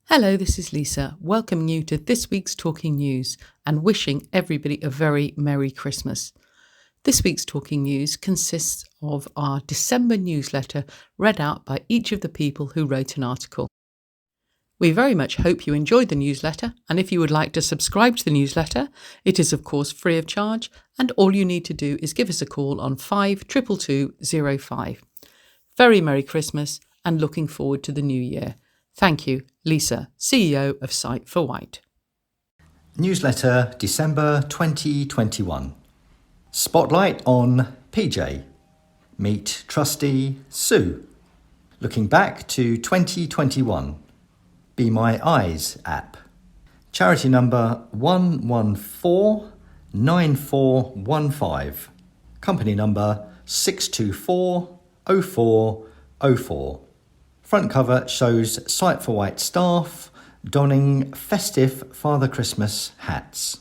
Hello, this is Lisa, welcoming you to this week's Talking News and wishing everybody a very Merry Christmas. This week's Talking News consists of our December newsletter read out by each of the people who wrote an article. We very much hope you enjoyed the newsletter, and if you would like to subscribe to the newsletter, it is of course free of charge, and all you need to do is give us a call on 522205. Very Merry Christmas and looking forward to the new year. Thank you, Lisa, CEO of Sight for White. Newsletter December 2021. Spotlight on PJ. Meet Trustee Sue. Looking back to 2021. Be My Eyes app. Charity number 1149415. Company number 6240404. Front cover shows Sight for White staff donning festive Father Christmas hats.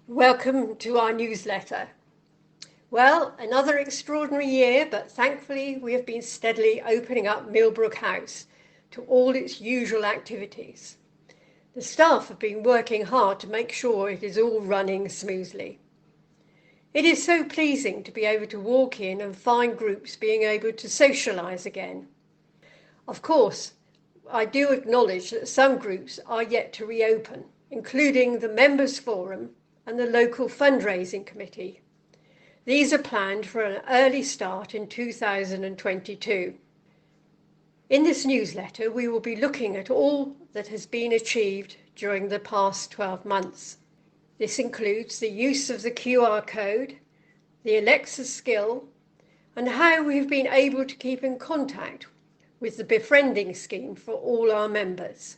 Welcome to our newsletter. Well, another extraordinary year, but thankfully we have been steadily opening up Millbrook House to all its usual activities. The staff have been working hard to make sure it is all running smoothly. It is so pleasing to be able to walk in and find groups being able to socialise again. Of course, I do acknowledge that some groups are yet to reopen, including the Members Forum and the local fundraising committee. These are planned for an early start in 2022. In this newsletter, we will be looking at all that has been achieved during the past 12 months. This includes the use of the QR code, the Alexa skill, and how we've been able to keep in contact with the befriending scheme for all our members.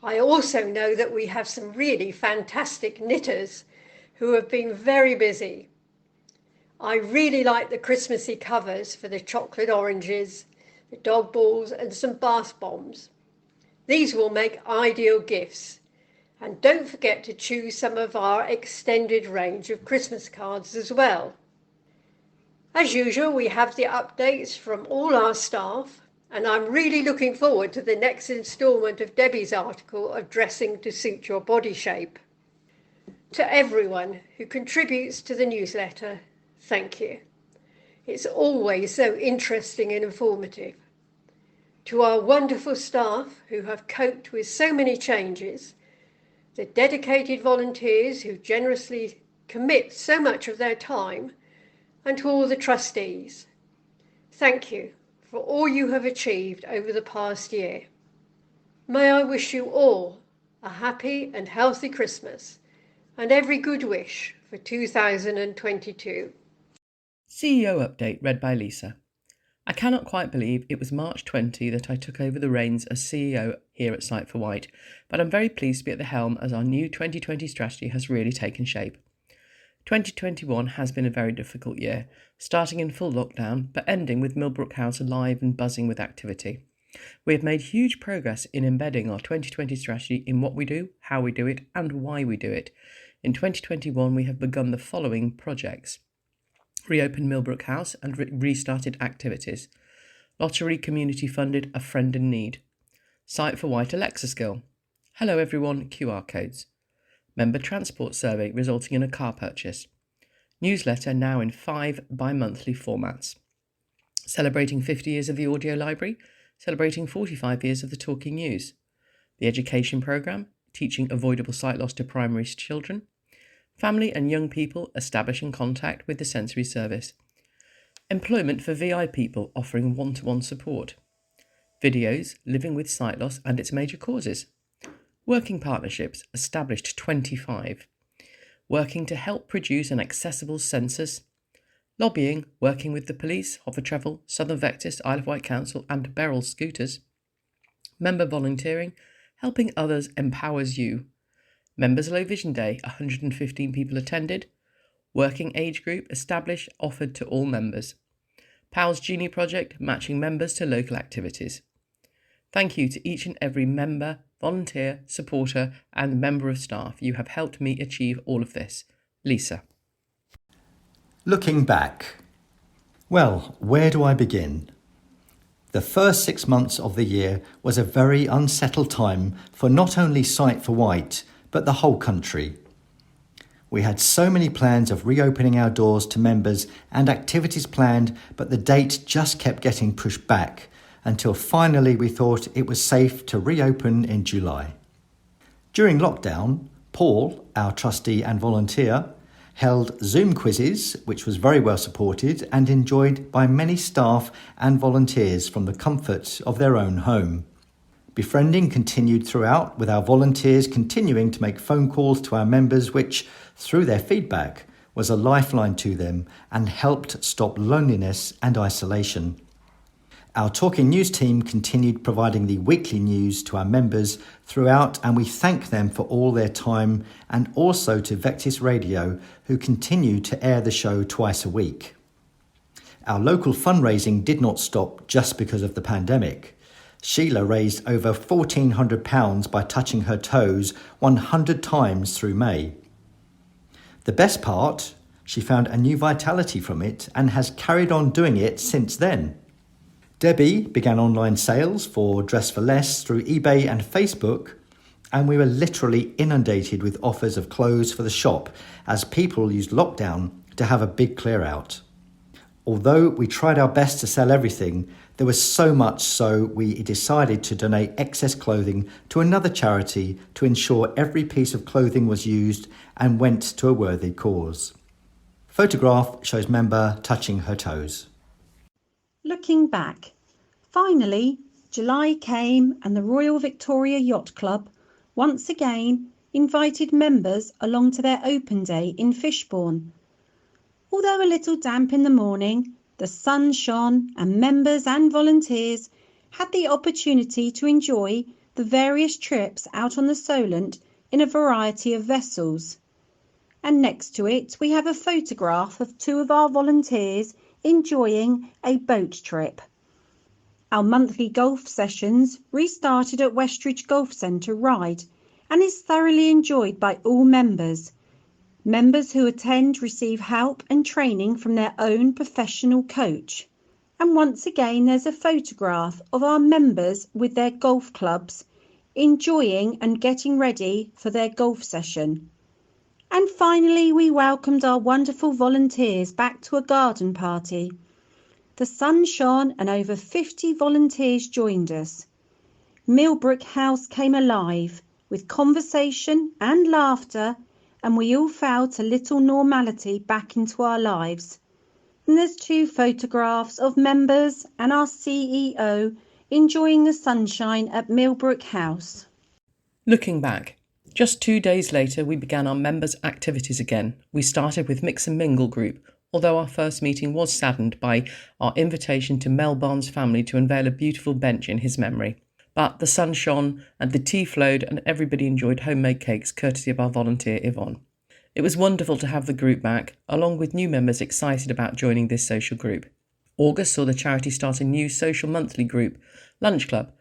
I also know that we have some really fantastic knitters who have been very busy. I really like the Christmassy covers for the chocolate oranges, the dog balls and some bath bombs. These will make ideal gifts. And don't forget to choose some of our extended range of Christmas cards as well. As usual, we have the updates from all our staff, and I'm really looking forward to the next instalment of Debbie's article of dressing to suit your body shape. To everyone who contributes to the newsletter, thank you. It's always so interesting and informative. To our wonderful staff who have coped with so many changes, the dedicated volunteers who generously commit so much of their time, and to all the trustees, thank you for all you have achieved over the past year. May I wish you all a happy and healthy Christmas and every good wish for 2022. CEO update read by Lisa. I cannot quite believe it was March 20 that I took over the reins as CEO here at Sight for White, but I'm very pleased to be at the helm as our new 2020 strategy has really taken shape. 2021 has been a very difficult year, starting in full lockdown, but ending with Millbrook House alive and buzzing with activity. We have made huge progress in embedding our 2020 strategy in what we do, how we do it, and why we do it. In 2021, we have begun the following projects. Reopened Millbrook House and restarted activities. Lottery community funded A Friend in Need. Sight for White Alexa skill. Hello everyone, QR codes. Member transport survey resulting in a car purchase. Newsletter now in 5 bi-monthly formats. Celebrating 50 years of the audio library, celebrating 45 years of the Talking News. The education programme, teaching avoidable sight loss to primary children. Family and young people establishing contact with the sensory service. Employment for VI people offering one-to-one support. Videos, living with sight loss and its major causes. Working partnerships, established 25. Working to help produce an accessible census. Lobbying, working with the police, Hoffer Travel, Southern Vectis, Isle of Wight Council and Beryl Scooters. Member volunteering, helping others empowers you. Members Low Vision Day, 115 people attended. Working age group, established, offered to all members. PALS Genie Project, matching members to local activities. Thank you to each and every member, volunteer, supporter and member of staff. You have helped me achieve all of this. Lisa. Looking back. Well, where do I begin? The first 6 months of the year was a very unsettled time for not only Sight for White, but the whole country. We had so many plans of reopening our doors to members and activities planned, but the date just kept getting pushed back until finally we thought it was safe to reopen in July. During lockdown, Paul, our trustee and volunteer, held Zoom quizzes, which was very well supported and enjoyed by many staff and volunteers from the comfort of their own home. Befriending continued throughout, with our volunteers continuing to make phone calls to our members, which, through their feedback, was a lifeline to them and helped stop loneliness and isolation. Our Talking News team continued providing the weekly news to our members throughout, and we thank them for all their time, and also to Vectis Radio, who continue to air the show twice a week. Our local fundraising did not stop just because of the pandemic. Sheila raised over £1,400 by touching her toes 100 times through May. The best part, she found a new vitality from it and has carried on doing it since then. Debbie began online sales for Dress for Less through eBay and Facebook, and we were literally inundated with offers of clothes for the shop as people used lockdown to have a big clear out. Although we tried our best to sell everything, there was so much so we decided to donate excess clothing to another charity to ensure every piece of clothing was used and went to a worthy cause. Photograph shows member touching her toes. Looking back, finally, July came and the Royal Victoria Yacht Club once again invited members along to their open day in Fishbourne. Although a little damp in the morning, the sun shone and members and volunteers had the opportunity to enjoy the various trips out on the Solent in a variety of vessels. And next to it we have a photograph of two of our volunteers enjoying a boat trip. Our monthly golf sessions restarted at Westridge Golf Centre Ryde and is thoroughly enjoyed by all members. Members who attend receive help and training from their own professional coach. And once again there's a photograph of our members with their golf clubs enjoying and getting ready for their golf session. And finally, we welcomed our wonderful volunteers back to a garden party. The sun shone and over 50 volunteers joined us. Millbrook House came alive with conversation and laughter, and we all felt a little normality back into our lives. And there's two photographs of members and our CEO enjoying the sunshine at Millbrook House. Looking back, just 2 days later, we began our members' activities again. We started with Mix and Mingle group, although our first meeting was saddened by our invitation to Mel Barnes' family to unveil a beautiful bench in his memory. But the sun shone and the tea flowed and everybody enjoyed homemade cakes courtesy of our volunteer Yvonne. It was wonderful to have the group back, along with new members excited about joining this social group. August saw the charity start a new social monthly group, Lunch Club.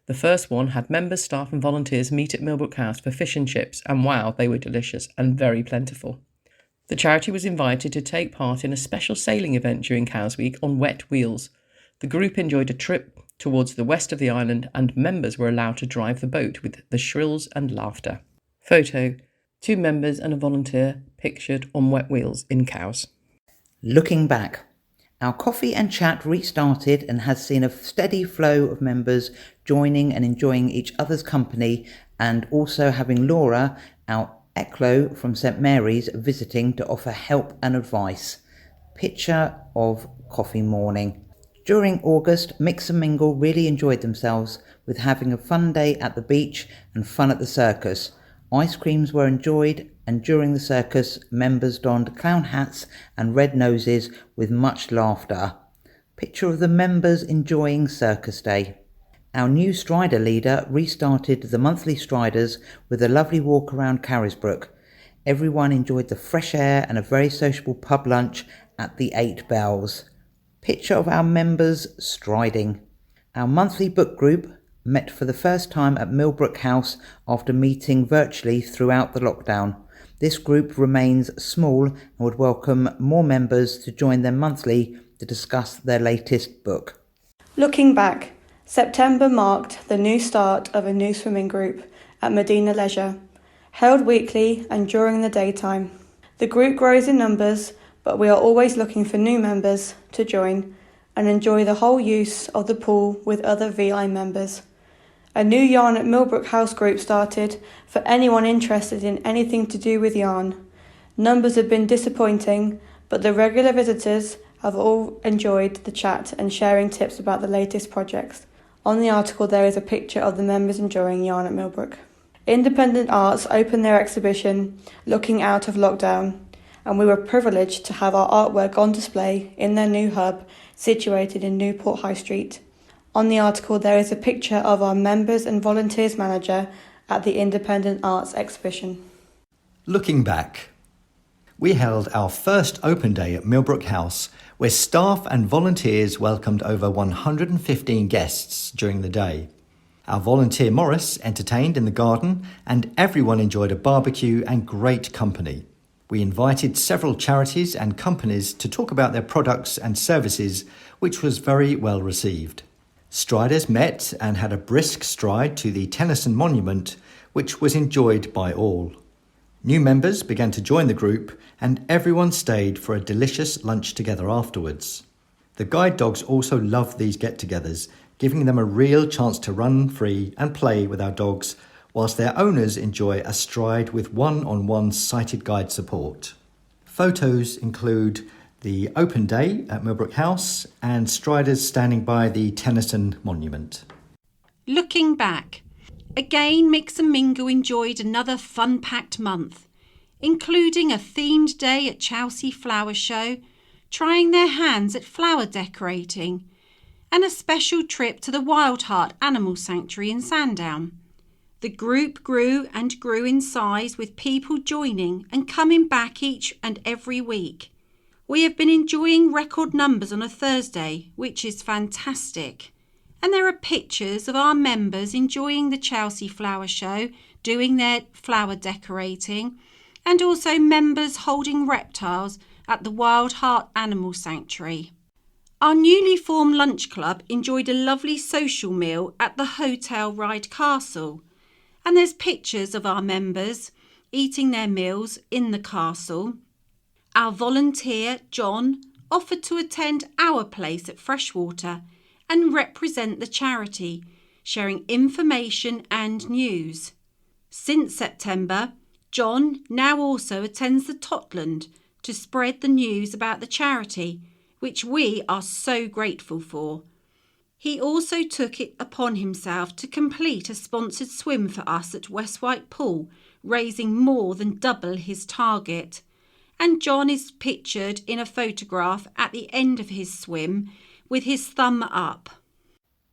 The first one had members, staff and volunteers meet at Millbrook House for fish and chips, and wow, they were delicious and very plentiful. The charity was invited to take part in a special sailing event during Cows Week on wet wheels. The group enjoyed a trip towards the west of the island, and members were allowed to drive the boat with the shrills and laughter. Photo: 2 members and a volunteer pictured on wet wheels in Cows. Looking back, our coffee and chat restarted and has seen a steady flow of members joining and enjoying each other's company, and also having Laura, our Eclo from St Mary's, visiting to offer help and advice. Picture of coffee morning. During August, Mix and Mingle really enjoyed themselves with having a fun day at the beach and fun at the circus. Ice creams were enjoyed, and during the circus, members donned clown hats and red noses with much laughter. Picture of the members enjoying Circus Day. Our new Strider leader restarted the monthly Striders with a lovely walk around Carisbrooke. Everyone enjoyed the fresh air and a very sociable pub lunch at the 8 Bells. Picture of our members striding. Our monthly book group met for the first time at Millbrook House after meeting virtually throughout the lockdown. This group remains small and would welcome more members to join them monthly to discuss their latest book. Looking back, September marked the new start of a new swimming group at Medina Leisure, held weekly and during the daytime. The group grows in numbers, but we are always looking for new members to join and enjoy the whole use of the pool with other VI members. A new Yarn at Millbrook House group started for anyone interested in anything to do with yarn. Numbers have been disappointing, but the regular visitors have all enjoyed the chat and sharing tips about the latest projects. On the article there is a picture of the members enjoying Yarn at Millbrook. Independent Arts opened their exhibition Looking Out of Lockdown, and we were privileged to have our artwork on display in their new hub situated in Newport High Street. On the article there is a picture of our members and volunteers manager at the Independent Arts exhibition. Looking back, we held our first open day at Millbrook House, where staff and volunteers welcomed over 115 guests during the day. Our volunteer Morris entertained in the garden, and everyone enjoyed a barbecue and great company. We invited several charities and companies to talk about their products and services, which was very well received. Striders met and had a brisk stride to the Tennyson Monument, which was enjoyed by all. New members began to join the group, and everyone stayed for a delicious lunch together afterwards. The guide dogs also loved these get-togethers, giving them a real chance to run free and play with our dogs, whilst their owners enjoy a stride with one-on-one sighted guide support. Photos include the open day at Millbrook House and striders standing by the Tennyson Monument. Looking back, again Mix and Mingle enjoyed another fun-packed month, including a themed day at Chelsea Flower Show, trying their hands at flower decorating, and a special trip to the Wild Heart Animal Sanctuary in Sandown. The group grew and grew in size, with people joining and coming back each and every week. We have been enjoying record numbers on a Thursday, which is fantastic. And there are pictures of our members enjoying the Chelsea Flower Show, doing their flower decorating, and also members holding reptiles at the Wild Heart Animal Sanctuary. Our newly formed lunch club enjoyed a lovely social meal at the Hotel Ryde Castle. And there's pictures of our members eating their meals in the castle. Our volunteer, John, offered to attend our place at Freshwater and represent the charity, sharing information and news. Since September, John now also attends the Totland to spread the news about the charity, which we are so grateful for. He also took it upon himself to complete a sponsored swim for us at West White Pool, raising more than double his target. And John is pictured in a photograph at the end of his swim with his thumb up.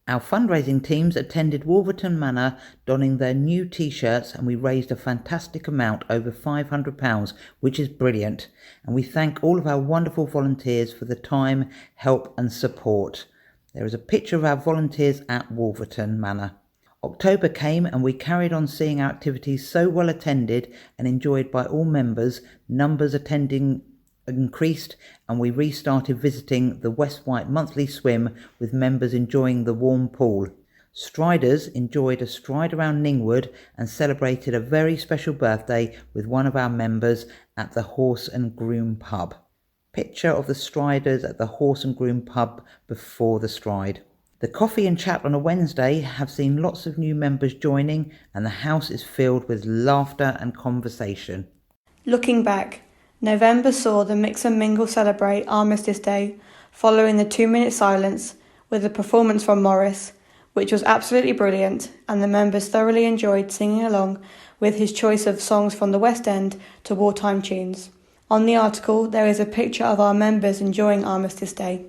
Our fundraising teams attended Wolverton Manor donning their new t-shirts, and we raised a fantastic amount, over £500, which is brilliant. And we thank all of our wonderful volunteers for the time, help and support. There is a picture of our volunteers at Wolverton Manor. October came and we carried on seeing our activities so well attended and enjoyed by all members. Numbers attending increased, and we restarted visiting the West White monthly swim, with members enjoying the warm pool. Striders enjoyed a stride around Ningwood and celebrated a very special birthday with one of our members at the Horse and Groom pub. Picture of the Striders at the Horse and Groom pub before the stride. The coffee and chat on a Wednesday have seen lots of new members joining, and the house is filled with laughter and conversation. Looking back, November saw the Mix and Mingle celebrate Armistice Day, following the 2-minute silence with a performance from Morris, which was absolutely brilliant, and the members thoroughly enjoyed singing along with his choice of songs from the West End to wartime tunes. On the article, there is a picture of our members enjoying Armistice Day.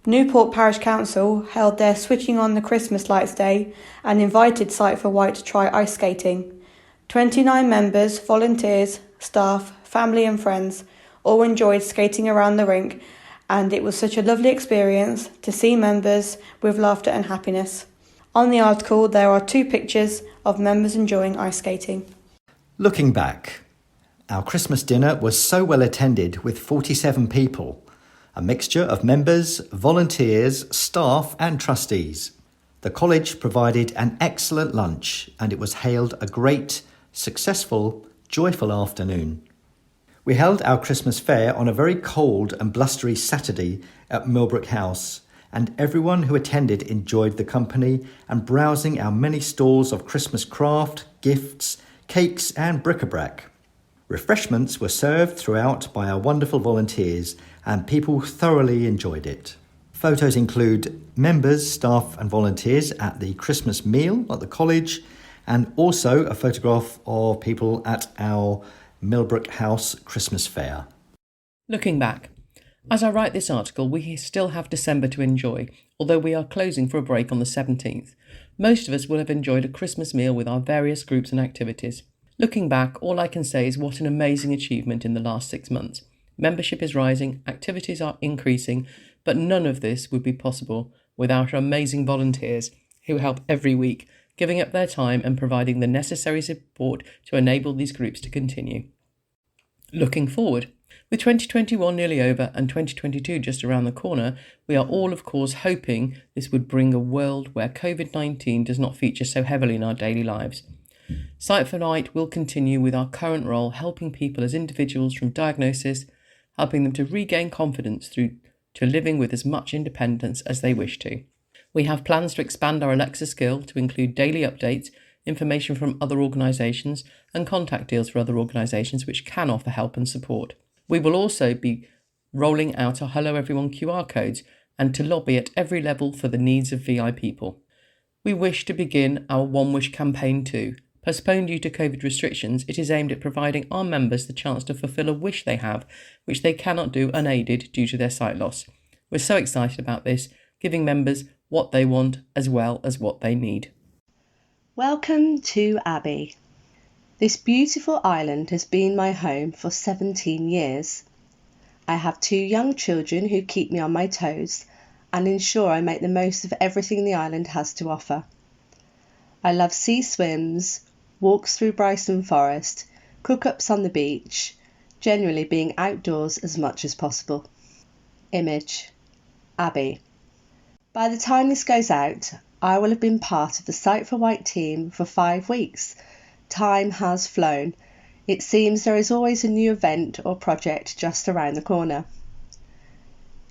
Newport Parish Council held their Switching on the Christmas Lights Day and invited Sight for White to try ice skating. 29 members, volunteers, staff, family and friends all enjoyed skating around the rink, and it was such a lovely experience to see members with laughter and happiness. On the article, there are 2 pictures of members enjoying ice skating. Looking back, our Christmas dinner was so well attended with 47 people. a mixture of members, volunteers, staff and trustees. The college provided an excellent lunch and it was hailed a great, successful, joyful afternoon. We held our Christmas fair on a very cold and blustery Saturday at Millbrook House, and everyone who attended enjoyed the company and browsing our many stalls of Christmas craft, gifts, cakes and bric-a-brac. Refreshments were served throughout by our wonderful volunteers and people thoroughly enjoyed it. Photos include members, staff and volunteers at the Christmas meal at the college, and also a photograph of people at our Millbrook House Christmas fair. Looking back, as I write this article, we still have December to enjoy, although we are closing for a break on the 17th. Most of us will have enjoyed a Christmas meal with our various groups and activities. Looking back, all I can say is what an amazing achievement in the last 6 months. Membership is rising, activities are increasing, but none of this would be possible without our amazing volunteers who help every week, giving up their time and providing the necessary support to enable these groups to continue. Looking forward, with 2021 nearly over and 2022 just around the corner, we are all of course hoping this would bring a world where COVID-19 does not feature so heavily in our daily lives. Sight for Light will continue with our current role, helping people as individuals from diagnosis, helping them to regain confidence through to living with as much independence as they wish to. We have plans to expand our Alexa skill to include daily updates, information from other organisations and contact deals for other organisations which can offer help and support. We will also be rolling out our Hello Everyone QR codes and to lobby at every level for the needs of VI people. We wish to begin our One Wish campaign too. Postponed due to COVID restrictions, it is aimed at providing our members the chance to fulfil a wish they have, which they cannot do unaided due to their sight loss. We're so excited about this, giving members what they want as well as what they need. Welcome to Abbey. This beautiful island has been my home for 17 years. I have 2 young children who keep me on my toes and ensure I make the most of everything the island has to offer. I love sea swims, walks through Bryson Forest, cook-ups on the beach, generally being outdoors as much as possible. Image, Abbey. By the time this goes out, I will have been part of the Sight for White team for 5 weeks. Time has flown. It seems there is always a new event or project just around the corner.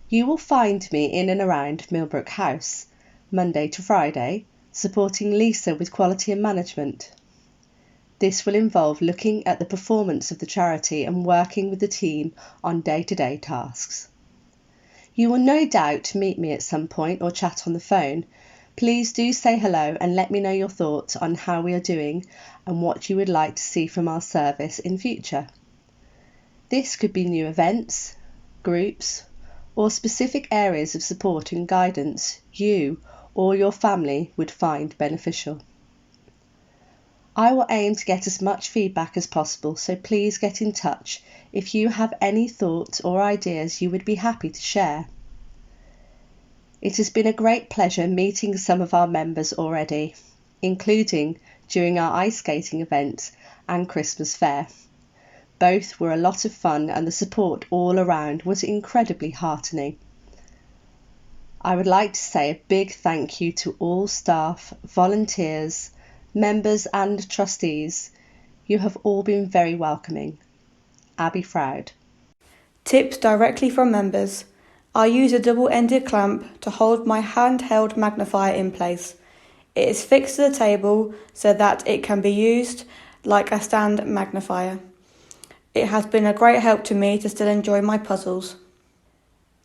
You will find me in and around Millbrook House, Monday to Friday, supporting Lisa with quality and management. This will involve looking at the performance of the charity and working with the team on day-to-day tasks. You will no doubt meet me at some point or chat on the phone. Please do say hello and let me know your thoughts on how we are doing and what you would like to see from our service in future. This could be new events, groups, or specific areas of support and guidance you or your family would find beneficial. I will aim to get as much feedback as possible, so please get in touch if you have any thoughts or ideas you would be happy to share. It has been a great pleasure meeting some of our members already, including during our ice skating event and Christmas fair. Both were a lot of fun and the support all around was incredibly heartening. I would like to say a big thank you to all staff, volunteers, members and trustees. You have all been very welcoming. Abby Froud. Tips directly from members. I use a double-ended clamp to hold my handheld magnifier in place. It is fixed to the table so that it can be used like a stand magnifier. It has been a great help to me to still enjoy my puzzles.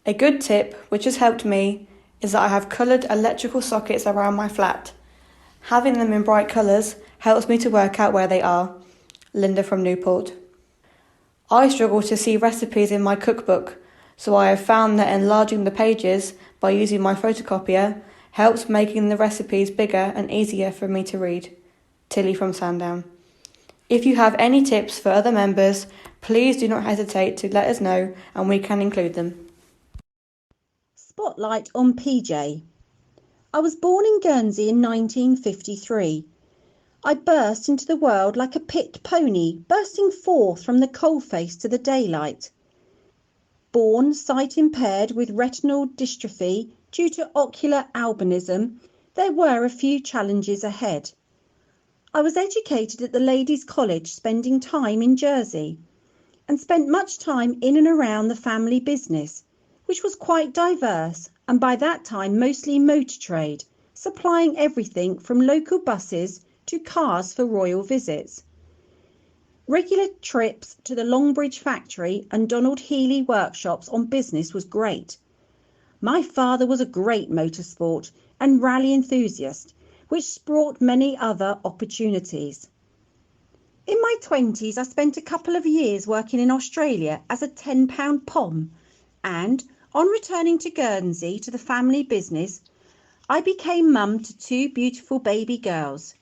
A good tip, which has helped me, is that I have coloured electrical sockets around my flat. Having them in bright colours helps me to work out where they are. Linda from Newport. I struggle to see recipes in my cookbook, so I have found that enlarging the pages by using my photocopier helps making the recipes bigger and easier for me to read. Tilly from Sandown. If you have any tips for other members, please do not hesitate to let us know and we can include them. Spotlight on PJ. I was born in Guernsey in 1953. I burst into the world like a picked pony, bursting forth from the coalface to the daylight. Born sight impaired with retinal dystrophy due to ocular albinism, there were a few challenges ahead. I was educated at the Ladies' College, spending time in Jersey, and spent much time in and around the family business, which was quite diverse and by that time mostly motor trade, supplying everything from local buses to cars for royal visits. Regular trips to the Longbridge factory and Donald Healey workshops on business was great. My father was a great motorsport and rally enthusiast, which brought many other opportunities. In my 20s, I spent a couple of years working in Australia as a £10 pom, and on returning to Guernsey to the family business, I became mum to two beautiful baby girls.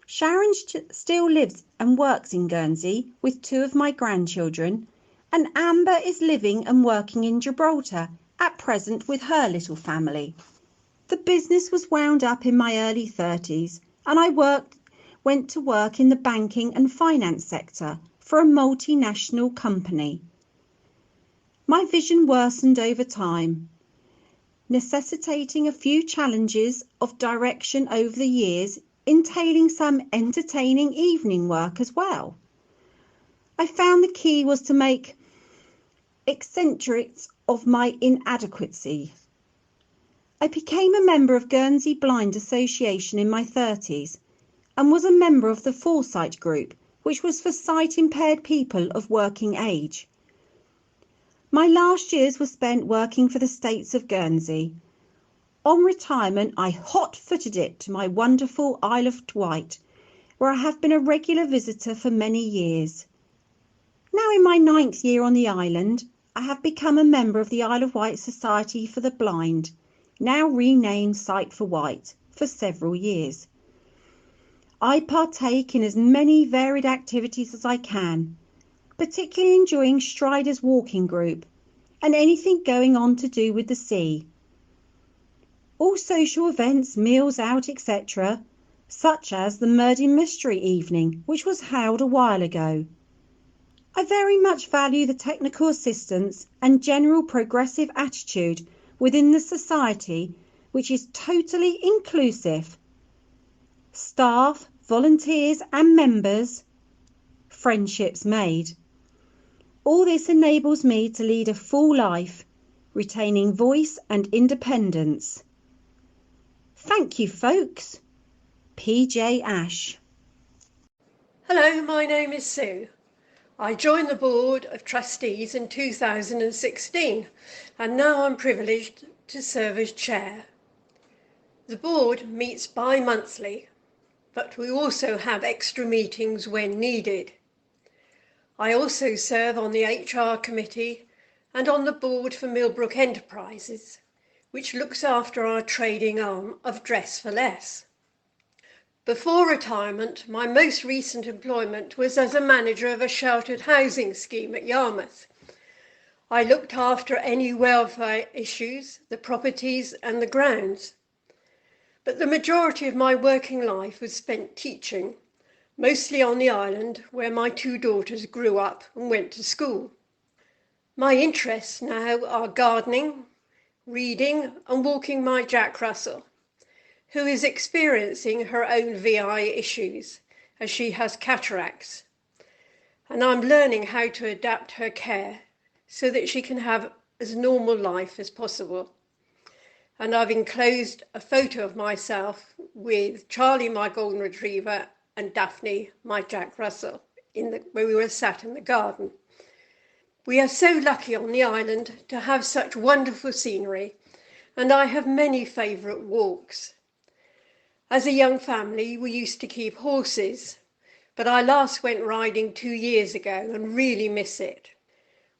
Sharon still lives and works in Guernsey with two of my grandchildren, and Amber is living and working in Gibraltar at present with her little family. The business was wound up in my early 30s, and I went to work in the banking and finance sector for a multinational company. My vision worsened over time, necessitating a few challenges of direction over the years, entailing some entertaining evening work as well. I found the key was to make eccentrics of my inadequacy. I became a member of Guernsey Blind Association in my 30s and was a member of the Foresight Group, which was for sight-impaired people of working age. My last years were spent working for the States of Guernsey. On retirement, I hot-footed it to my wonderful Isle of Wight, where I have been a regular visitor for many years. Now in my 9th year on the island, I have become a member of the Isle of Wight Society for the Blind, now renamed Sight for Wight, for several years. I partake in as many varied activities as I can, particularly enjoying Strider's walking group and anything going on to do with the sea. All social events, meals out, etc., such as the Murder Mystery Evening, which was held a while ago. I very much value the technical assistance and general progressive attitude within the society, which is totally inclusive. Staff, volunteers and members, friendships made. All this enables me to lead a full life, retaining voice and independence. Thank you, folks. PJ Ash. Hello, my name is Sue. I joined the Board of Trustees in 2016 and now I'm privileged to serve as Chair. The Board meets bi-monthly, but we also have extra meetings when needed. I also serve on the HR Committee and on the Board for Millbrook Enterprises, which looks after our trading arm of Dress for Less. Before retirement, my most recent employment was as a manager of a sheltered housing scheme at Yarmouth. I looked after any welfare issues, the properties and the grounds. But the majority of my working life was spent teaching, mostly on the island where my two daughters grew up and went to school. My interests now are gardening, reading and walking my Jack Russell, who is experiencing her own VI issues as she has cataracts. And I'm learning how to adapt her care so that she can have as normal life as possible. And I've enclosed a photo of myself with Charlie, my golden retriever, and Daphne, my Jack Russell, where we were sat in the garden. We are so lucky on the island to have such wonderful scenery, and I have many favourite walks. As a young family, we used to keep horses, but I last went riding 2 years ago and really miss it.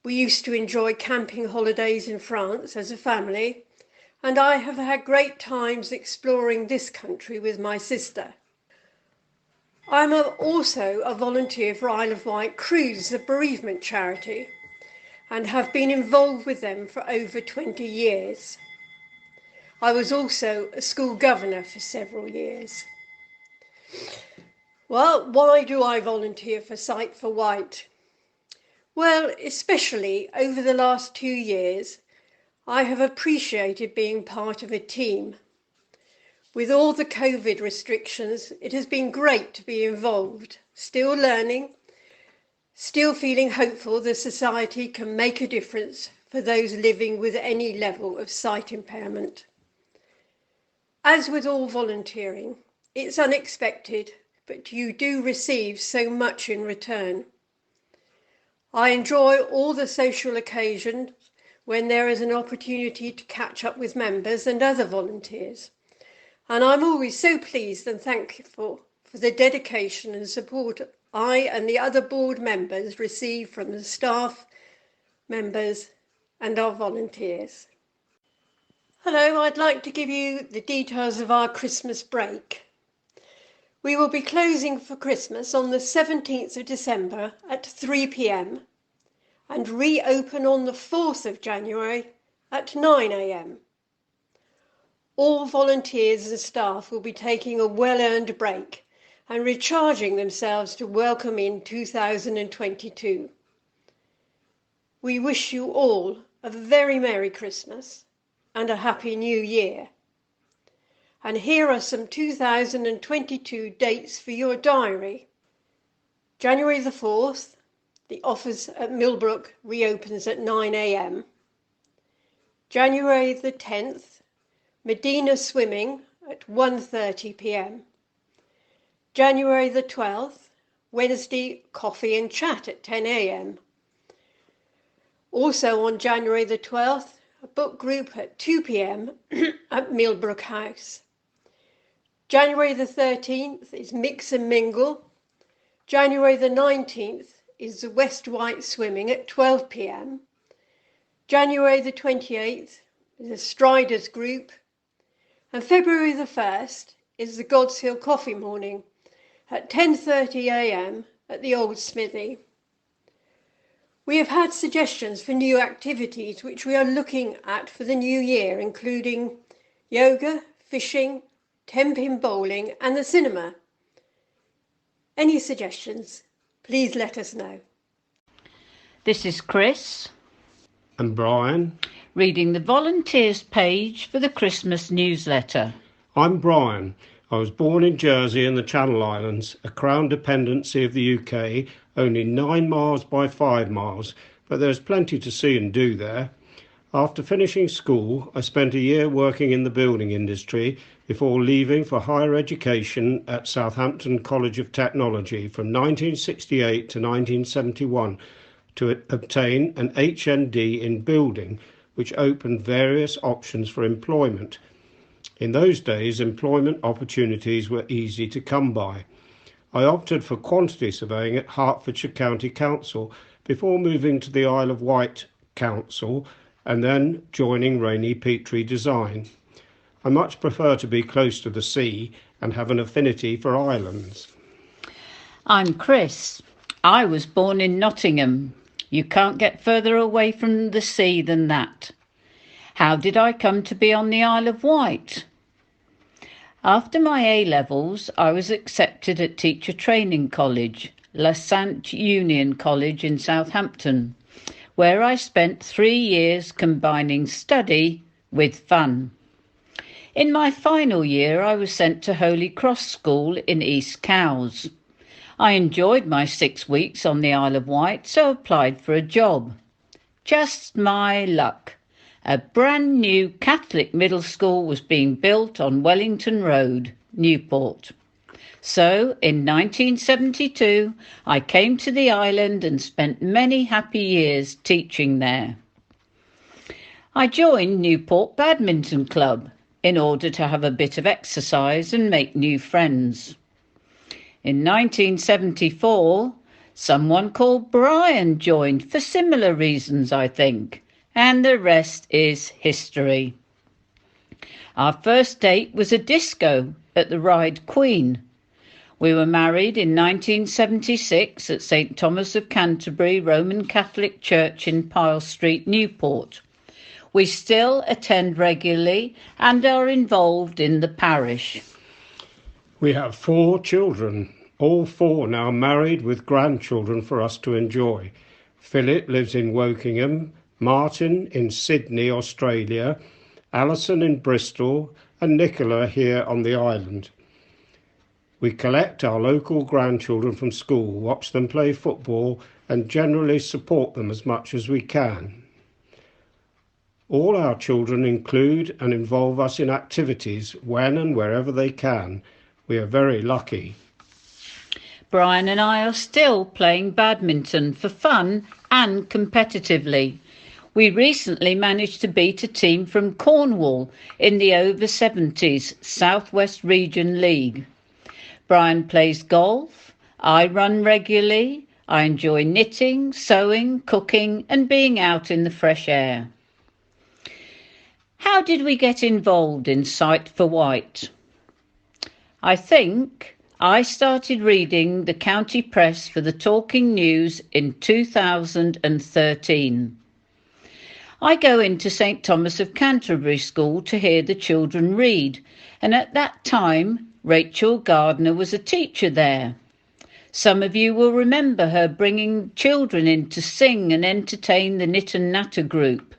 We used to enjoy camping holidays in France as a family, and I have had great times exploring this country with my sister. I'm also a volunteer for Isle of Wight Cruise, the bereavement charity, and have been involved with them for over 20 years. I was also a school governor for several years. Well, why do I volunteer for Sight for Wight? Well, especially over the last 2 years, I have appreciated being part of a team. With all the COVID restrictions, it has been great to be involved, still learning, still feeling hopeful the society can make a difference for those living with any level of sight impairment. As with all volunteering, it's unexpected, but you do receive so much in return. I enjoy all the social occasions when there is an opportunity to catch up with members and other volunteers. And I'm always so pleased and thankful for the dedication and support I and the other board members receive from the staff, members and our volunteers. Hello, I'd like to give you the details of our Christmas break. We will be closing for Christmas on the 17th of December at 3 p.m. and reopen on the 4th of January at 9 a.m. All volunteers and staff will be taking a well-earned break and recharging themselves to welcome in 2022. We wish you all a very Merry Christmas and a Happy New Year. And here are some 2022 dates for your diary. January the 4th, the office at Millbrook reopens at 9 a.m. January the 10th, Medina Swimming at 1:30 p.m. January the 12th, Wednesday Coffee and Chat at 10 a.m. Also on January the 12th, a book group at 2 p.m. at Millbrook House. January the 13th is Mix and Mingle. January the 19th is the West White Swimming at 12 p.m. January the 28th is the Striders Group. And February the 1st is the God's Hill Coffee Morning at 10:30 a.m. at the Old Smithy. We have had suggestions for new activities which we are looking at for the new year, including yoga, fishing, 10-pin bowling and the cinema. Any suggestions, please let us know. This is Chris. And Brian. Reading the volunteers page for the Christmas newsletter. I'm Brian. I was born in Jersey in the Channel Islands, a Crown dependency of the UK, only 9 miles by 5 miles, but there's plenty to see and do there. After finishing school, I spent a year working in the building industry before leaving for higher education at Southampton College of Technology from 1968 to 1971 to obtain an HND in building, which opened various options for employment. In those days, employment opportunities were easy to come by. I opted for quantity surveying at Hertfordshire County Council before moving to the Isle of Wight Council and then joining Rainey Petrie Design. I much prefer to be close to the sea and have an affinity for islands. I'm Chris. I was born in Nottingham. You can't get further away from the sea than that. How did I come to be on the Isle of Wight? After my A-levels, I was accepted at Teacher Training College, La Sainte Union College in Southampton, where I spent 3 years combining study with fun. In my final year, I was sent to Holy Cross School in East Cowes. I enjoyed my 6 weeks on the Isle of Wight, so applied for a job. Just my luck. A brand new Catholic middle school was being built on Wellington Road, Newport. So, in 1972, I came to the island and spent many happy years teaching there. I joined Newport Badminton Club in order to have a bit of exercise and make new friends. In 1974, someone called Brian joined for similar reasons, I think, and the rest is history. Our first date was a disco at the Ride Queen. We were married in 1976 at St Thomas of Canterbury Roman Catholic Church in Pyle Street, Newport. We still attend regularly and are involved in the parish. We have 4 children, all 4 now married with grandchildren for us to enjoy. Philip lives in Wokingham, Martin in Sydney, Australia, Alison in Bristol, and Nicola here on the island. We collect our local grandchildren from school, watch them play football, and generally support them as much as we can. All our children include and involve us in activities when and wherever they can. We are very lucky. Brian and I are still playing badminton for fun and competitively. We recently managed to beat a team from Cornwall in the over 70s South West Region League. Brian plays golf, I run regularly, I enjoy knitting, sewing, cooking and being out in the fresh air. How did we get involved in Sight for White? I think I started reading the county press for the Talking News in 2013. I go into St Thomas of Canterbury School to hear the children read, and at that time Rachel Gardner was a teacher there. Some of you will remember her bringing children in to sing and entertain the Knit and Natter group.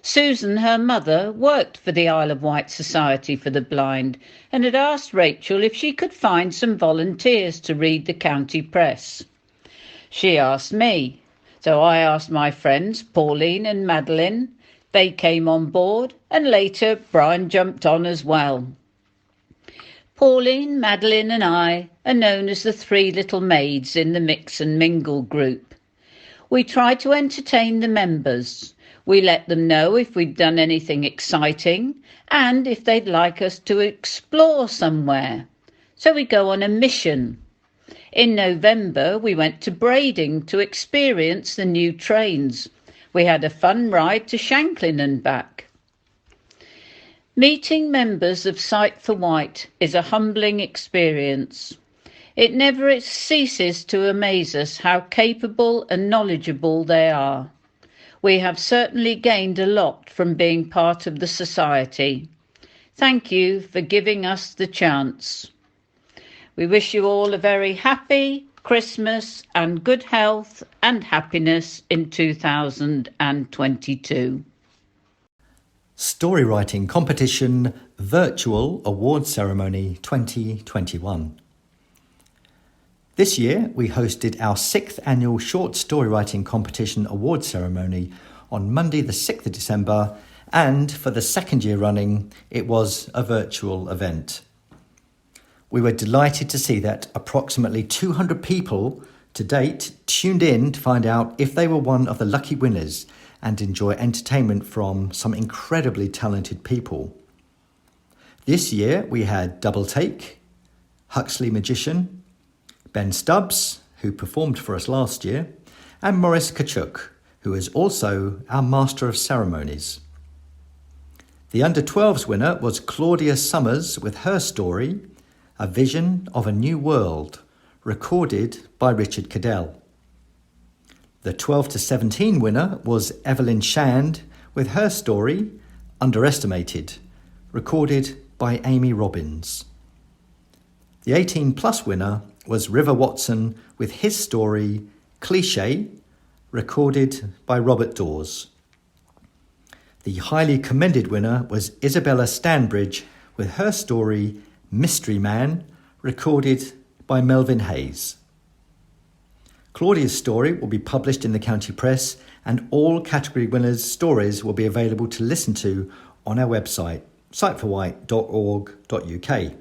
Susan, her mother, worked for the Isle of Wight Society for the Blind and had asked Rachel if she could find some volunteers to read the county press. She asked me, so I asked my friends Pauline and Madeline. They came on board and later Brian jumped on as well. Pauline, Madeline and I are known as the three little maids in the Mix and Mingle group. We try to entertain the members. We let them know if we'd done anything exciting and if they'd like us to explore somewhere. So we go on a mission. In November, we went to Brading to experience the new trains. We had a fun ride to Shanklin and back. Meeting members of Sight for White is a humbling experience. It never ceases to amaze us how capable and knowledgeable they are. We have certainly gained a lot from being part of the society. Thank you for giving us the chance. We wish you all a very happy Christmas and good health and happiness in 2022. Story Writing Competition Virtual Award Ceremony 2021. This year, we hosted our 6th annual Short Story Writing Competition Award Ceremony on Monday the 6th of December, and for the second year running, it was a virtual event. We were delighted to see that approximately 200 people to date tuned in to find out if they were one of the lucky winners and enjoy entertainment from some incredibly talented people. This year, we had Double Take, Huxley Magician, Ben Stubbs, who performed for us last year, and Maurice Kachuk, who is also our Master of Ceremonies. The Under-12s winner was Claudia Summers with her story, A Vision of a New World, recorded by Richard Cadell. The 12 to 17 winner was Evelyn Shand with her story, Underestimated, recorded by Amy Robbins. The 18-plus winner was River Watson with his story, Cliché, recorded by Robert Dawes. The highly commended winner was Isabella Stanbridge with her story, Mystery Man, recorded by Melvin Hayes. Claudia's story will be published in the county press, and all category winners' stories will be available to listen to on our website, sightforwhite.org.uk.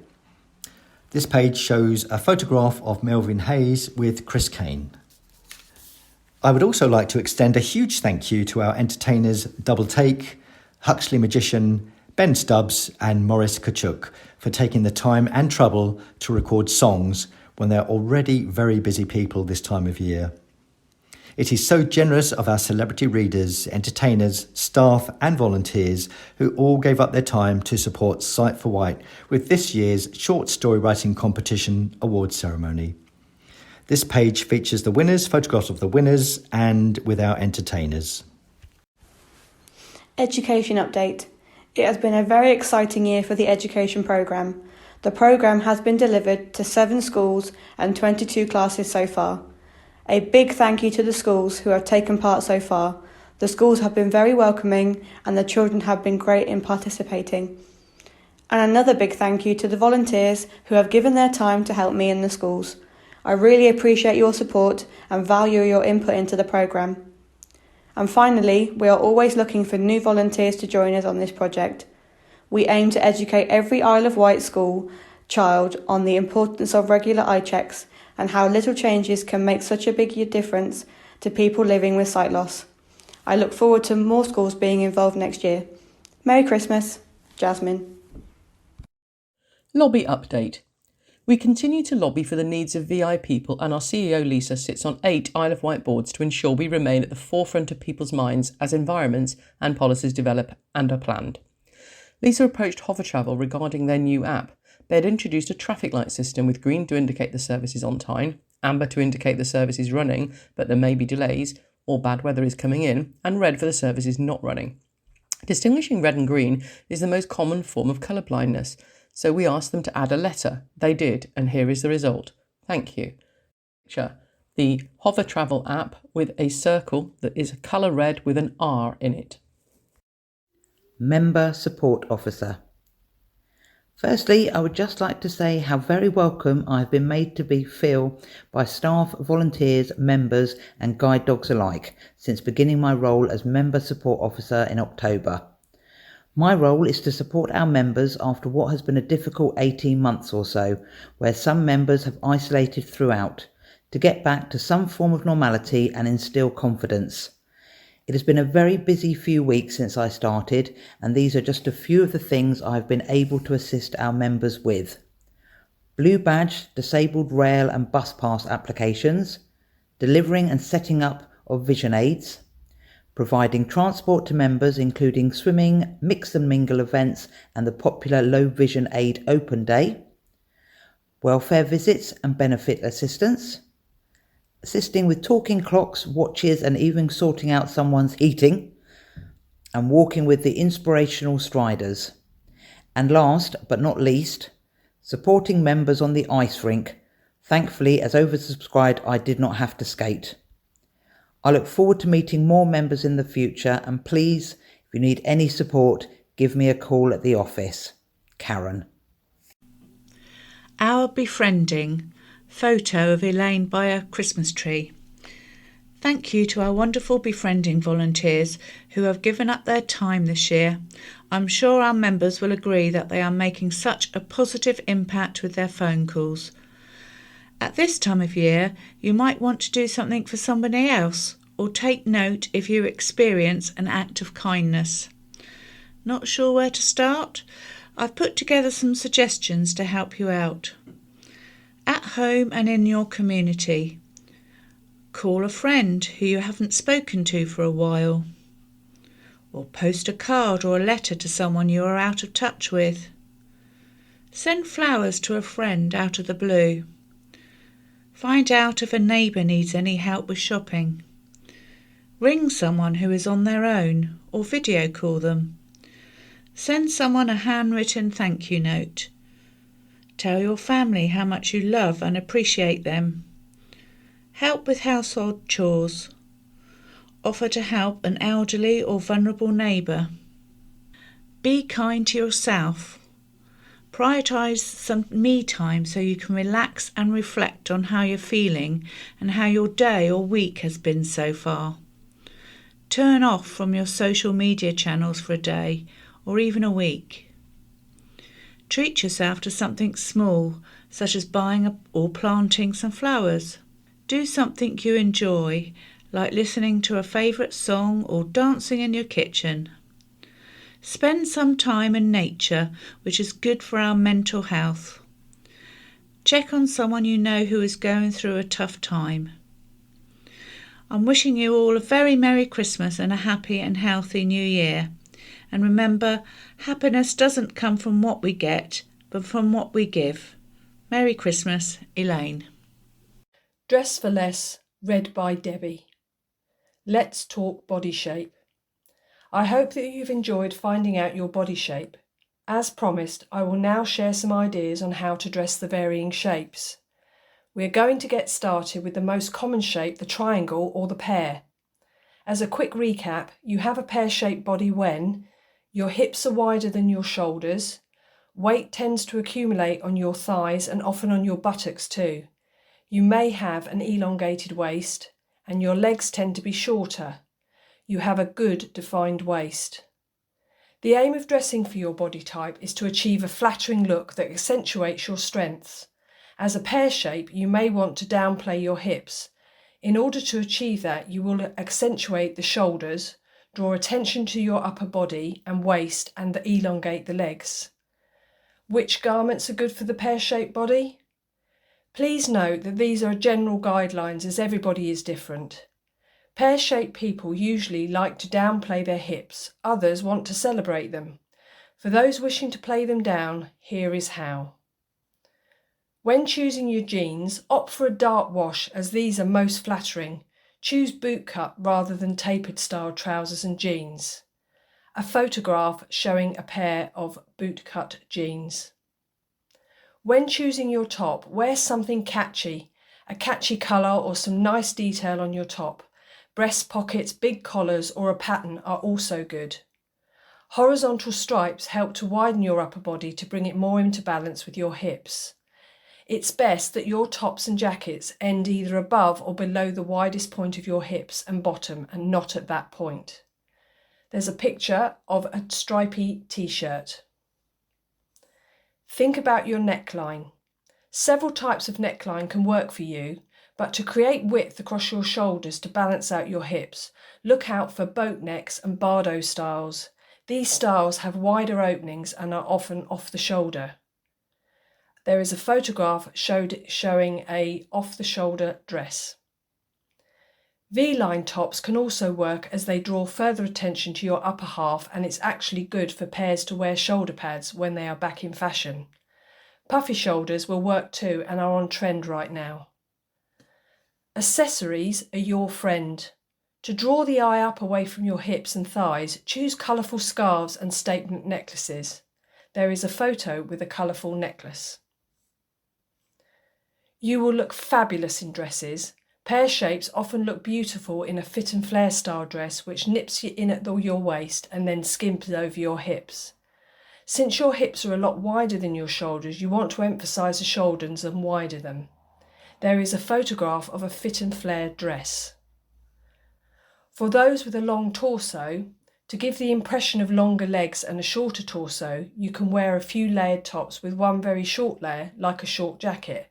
This page shows a photograph of Melvin Hayes with Chris Kane. I would also like to extend a huge thank you to our entertainers Double Take, Huxley Magician, Ben Stubbs and Maurice Kachuk for taking the time and trouble to record songs when they're already very busy people this time of year. It is so generous of our celebrity readers, entertainers, staff and volunteers who all gave up their time to support Sight for White with this year's Short Story Writing Competition award ceremony. This page features the winners, photographs of the winners and with our entertainers. Education update. It has been a very exciting year for the education programme. The programme has been delivered to 7 schools and 22 classes so far. A big thank you to the schools who have taken part so far. The schools have been very welcoming and the children have been great in participating. And another big thank you to the volunteers who have given their time to help me in the schools. I really appreciate your support and value your input into the programme. And finally, we are always looking for new volunteers to join us on this project. We aim to educate every Isle of Wight school child on the importance of regular eye checks and how little changes can make such a big difference to people living with sight loss. I look forward to more schools being involved next year. Merry Christmas, Jasmine. Lobby update. We continue to lobby for the needs of VI people, and our CEO Lisa sits on 8 Isle of Wight boards to ensure we remain at the forefront of people's minds as environments and policies develop and are planned. Lisa approached Hover Travel regarding their new app. They had introduced a traffic light system with green to indicate the service is on time, amber to indicate the service is running but there may be delays or bad weather is coming in, and red for the service is not running. Distinguishing red and green is the most common form of colour blindness, so we asked them to add a letter. They did, and here is the result. Thank you. The Hover Travel app with a circle that is a colour red with an R in it. Member Support Officer. Firstly, I would just like to say how very welcome I've been made to feel by staff, volunteers, members and guide dogs alike since beginning my role as Member Support Officer in October. My role is to support our members after what has been a difficult 18 months or so, where some members have isolated throughout, to get back to some form of normality and instill confidence. It has been a very busy few weeks since I started, and these are just a few of the things I have been able to assist our members with. Blue badge, disabled rail and bus pass applications, delivering and setting up of vision aids, providing transport to members including swimming, mix and mingle events and the popular low vision aid open day, welfare visits and benefit assistance, assisting with talking clocks, watches and even sorting out someone's heating, and walking with the inspirational striders. And last but not least, supporting members on the ice rink. Thankfully, as oversubscribed, I did not have to skate. I look forward to meeting more members in the future, and please, if you need any support, give me a call at the office. Karen. Our befriending. Photo of Elaine by a Christmas tree. Thank you to our wonderful befriending volunteers who have given up their time this year. I'm sure our members will agree that they are making such a positive impact with their phone calls. At this time of year, you might want to do something for somebody else or take note if you experience an act of kindness. Not sure where to start? I've put together some suggestions to help you out. At home and in your community. Call a friend who you haven't spoken to for a while. Or post a card or a letter to someone you are out of touch with. Send flowers to a friend out of the blue. Find out if a neighbour needs any help with shopping. Ring someone who is on their own or video call them. Send someone a handwritten thank you note. Tell your family how much you love and appreciate them. Help with household chores. Offer to help an elderly or vulnerable neighbour. Be kind to yourself. Prioritise some me time so you can relax and reflect on how you're feeling and how your day or week has been so far. Turn off from your social media channels for a day or even a week. Treat yourself to something small, such as buying or planting some flowers. Do something you enjoy, like listening to a favourite song or dancing in your kitchen. Spend some time in nature, which is good for our mental health. Check on someone you know who is going through a tough time. I'm wishing you all a very Merry Christmas and a happy and healthy New Year. And remember, happiness doesn't come from what we get, but from what we give. Merry Christmas, Elaine. Dress for Less, read by Debbie. Let's talk body shape. I hope that you've enjoyed finding out your body shape. As promised, I will now share some ideas on how to dress the varying shapes. We're going to get started with the most common shape, the triangle or the pear. As a quick recap, you have a pear-shaped body when your hips are wider than your shoulders, weight tends to accumulate on your thighs and often on your buttocks too. You may have an elongated waist, and your legs tend to be shorter. You have a good defined waist. The aim of dressing for your body type is to achieve a flattering look that accentuates your strengths. As a pear shape, you may want to downplay your hips. In order to achieve that, you will accentuate the shoulders, draw attention to your upper body and waist, and elongate the legs. Which garments are good for the pear-shaped body? Please note that these are general guidelines as everybody is different. Pear-shaped people usually like to downplay their hips, others want to celebrate them. For those wishing to play them down, here is how. When choosing your jeans, opt for a dark wash as these are most flattering. Choose bootcut rather than tapered style trousers and jeans. A photograph showing a pair of bootcut jeans. When choosing your top, wear something catchy, a catchy colour or some nice detail on your top. Breast pockets, big collars or a pattern are also good. Horizontal stripes help to widen your upper body to bring it more into balance with your hips. It's best that your tops and jackets end either above or below the widest point of your hips and bottom and not at that point. There's a picture of a stripy t-shirt. Think about your neckline. Several types of neckline can work for you, but to create width across your shoulders to balance out your hips, look out for boat necks and bardo styles. These styles have wider openings and are often off the shoulder. There is a photograph showing a off-the-shoulder dress. V-line tops can also work as they draw further attention to your upper half, and it's actually good for pairs to wear shoulder pads when they are back in fashion. Puffy shoulders will work too and are on trend right now. Accessories are your friend. To draw the eye up away from your hips and thighs, choose colourful scarves and statement necklaces. There is a photo with a colourful necklace. You will look fabulous in dresses. Pear shapes often look beautiful in a fit and flare style dress which nips you in at your waist and then skims over your hips. Since your hips are a lot wider than your shoulders, you want to emphasise the shoulders and widen them. There is a photograph of a fit and flare dress. For those with a long torso, to give the impression of longer legs and a shorter torso, you can wear a few layered tops with one very short layer, like a short jacket.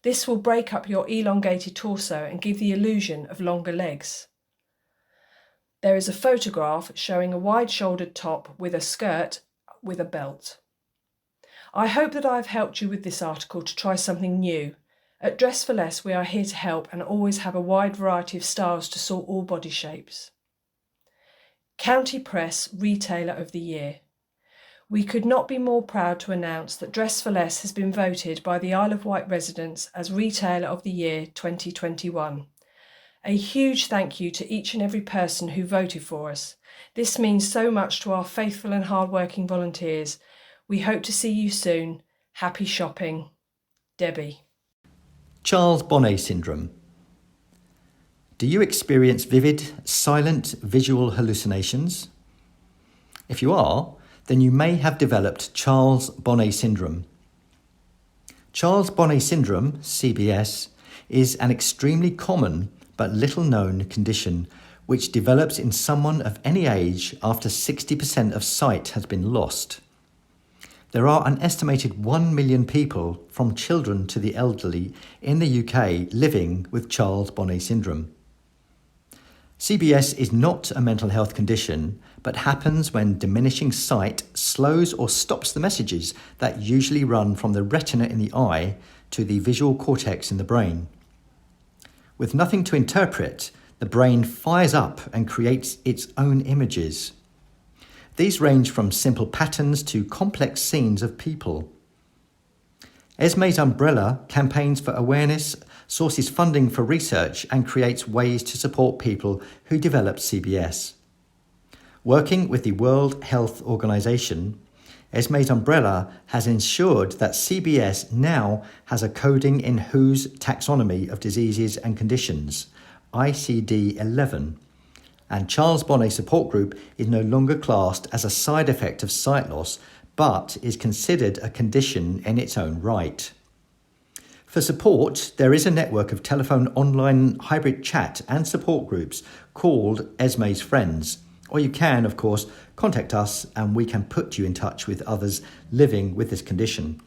This will break up your elongated torso and give the illusion of longer legs. There is a photograph showing a wide-shouldered top with a skirt with a belt. I hope that I have helped you with this article to try something new. At Dress for Less, we are here to help and always have a wide variety of styles to suit all body shapes. County Press Retailer of the Year. We could not be more proud to announce that Dress for Less has been voted by the Isle of Wight residents as Retailer of the Year 2021. A huge thank you to each and every person who voted for us. This means so much to our faithful and hard-working volunteers. We hope to see you soon. Happy shopping. Debbie. Charles Bonnet syndrome. Do you experience vivid, silent visual hallucinations? If you are, then you may have developed Charles Bonnet syndrome. Charles Bonnet syndrome, CBS, is an extremely common but little known condition which develops in someone of any age after 60% of sight has been lost. There are an estimated 1 million people, from children to the elderly, in the UK living with Charles Bonnet syndrome. CBS is not a mental health condition, but happens when diminishing sight slows or stops the messages that usually run from the retina in the eye to the visual cortex in the brain. With nothing to interpret, the brain fires up and creates its own images. These range from simple patterns to complex scenes of people. Esme's Umbrella campaigns for awareness, sources funding for research, and creates ways to support people who develop CBS. Working with the World Health Organization, Esme's umbrella has ensured that CBS now has a coding in WHO's Taxonomy of Diseases and Conditions, ICD-11, and Charles Bonnet Support Group is no longer classed as a side effect of sight loss, but is considered a condition in its own right. For support, there is a network of telephone online hybrid chat and support groups called Esme's Friends, or you can, of course, contact us and we can put you in touch with others living with this condition.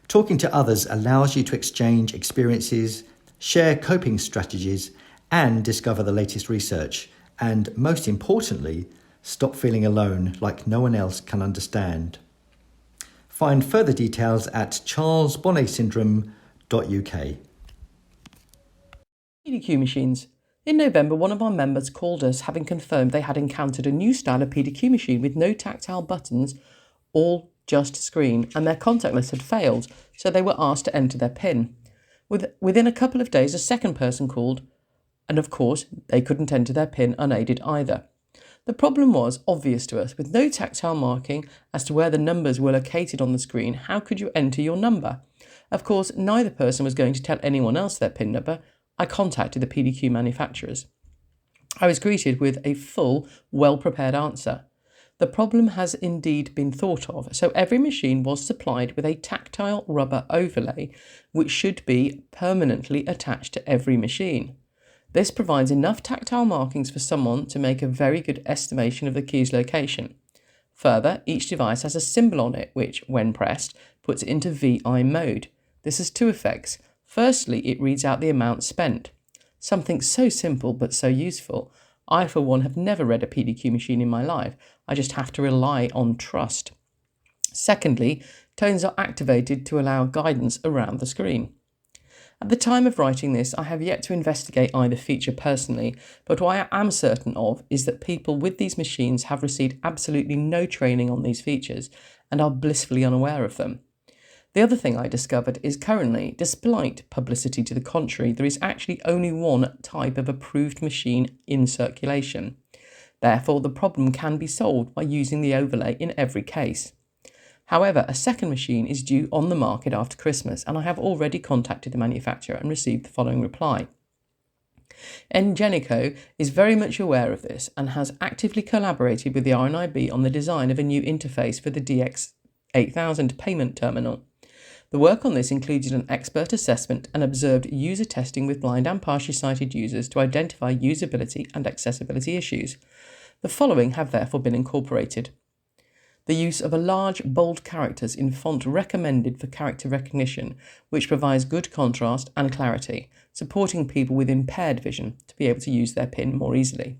Talking to others allows you to exchange experiences, share coping strategies, and discover the latest research, and most importantly, stop feeling alone like no one else can understand. Find further details at charlesbonnetsyndrome.uk. PDQ machines. In November, one of our members called us having confirmed they had encountered a new style of PDQ machine with no tactile buttons, all just screen, and their contact list had failed, so they were asked to enter their PIN. Within a couple of days, a second person called, and of course, they couldn't enter their PIN unaided either. The problem was obvious to us. With no tactile marking as to where the numbers were located on the screen, how could you enter your number? Of course, neither person was going to tell anyone else their PIN number. I contacted the PDQ manufacturers. I was greeted with a full, well-prepared answer. The problem has indeed been thought of, so every machine was supplied with a tactile rubber overlay, which should be permanently attached to every machine. This provides enough tactile markings for someone to make a very good estimation of the key's location. Further, each device has a symbol on it which, when pressed, puts it into VI mode. This has two effects. Firstly, it reads out the amount spent. Something so simple but so useful. I, for one, have never read a PDQ machine in my life. I just have to rely on trust. Secondly, tones are activated to allow guidance around the screen. At the time of writing this, I have yet to investigate either feature personally, but what I am certain of is that people with these machines have received absolutely no training on these features and are blissfully unaware of them. The other thing I discovered is currently, despite publicity to the contrary, there is actually only one type of approved machine in circulation. Therefore, the problem can be solved by using the overlay in every case. However, a second machine is due on the market after Christmas, and I have already contacted the manufacturer and received the following reply. Engenico is very much aware of this and has actively collaborated with the RNIB on the design of a new interface for the DX8000 payment terminal. The work on this included an expert assessment and observed user testing with blind and partially sighted users to identify usability and accessibility issues. The following have therefore been incorporated. The use of a large, bold characters in font recommended for character recognition, which provides good contrast and clarity, supporting people with impaired vision to be able to use their PIN more easily.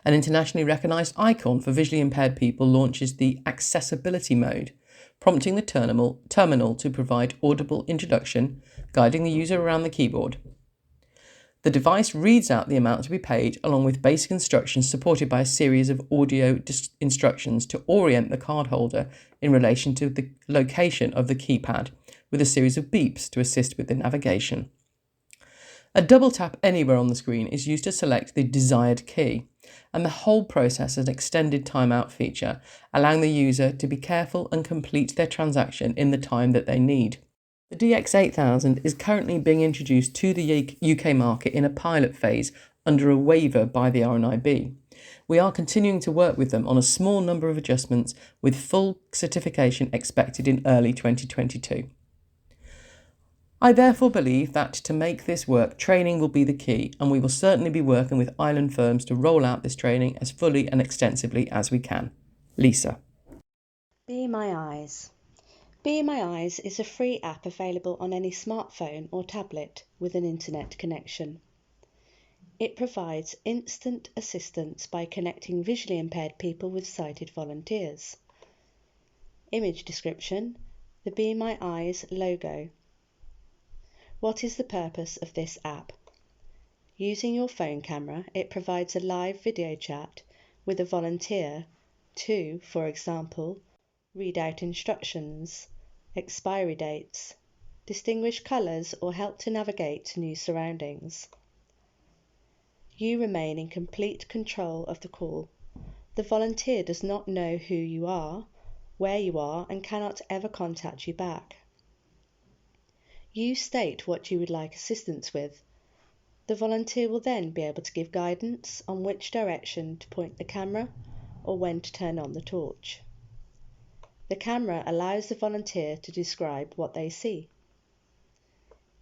An internationally recognised icon for visually impaired people launches the accessibility mode, prompting the terminal to provide audible introduction, guiding the user around the keyboard. The device reads out the amount to be paid along with basic instructions supported by a series of audio instructions to orient the cardholder in relation to the location of the keypad, with a series of beeps to assist with the navigation. A double tap anywhere on the screen is used to select the desired key, and the whole process has an extended timeout feature, allowing the user to be careful and complete their transaction in the time that they need. The DX8000 is currently being introduced to the UK market in a pilot phase under a waiver by the RNIB. We are continuing to work with them on a small number of adjustments with full certification expected in early 2022. I therefore believe that to make this work, training will be the key, and we will certainly be working with island firms to roll out this training as fully and extensively as we can. Lisa. Be My Eyes. Be My Eyes is a free app available on any smartphone or tablet with an internet connection. It provides instant assistance by connecting visually impaired people with sighted volunteers. Image description: the Be My Eyes logo. What is the purpose of this app? Using your phone camera, it provides a live video chat with a volunteer to, for example, read out instructions, expiry dates, distinguish colours, or help to navigate to new surroundings. You remain in complete control of the call. The volunteer does not know who you are, where you are, and cannot ever contact you back. You state what you would like assistance with. The volunteer will then be able to give guidance on which direction to point the camera or when to turn on the torch. The camera allows the volunteer to describe what they see.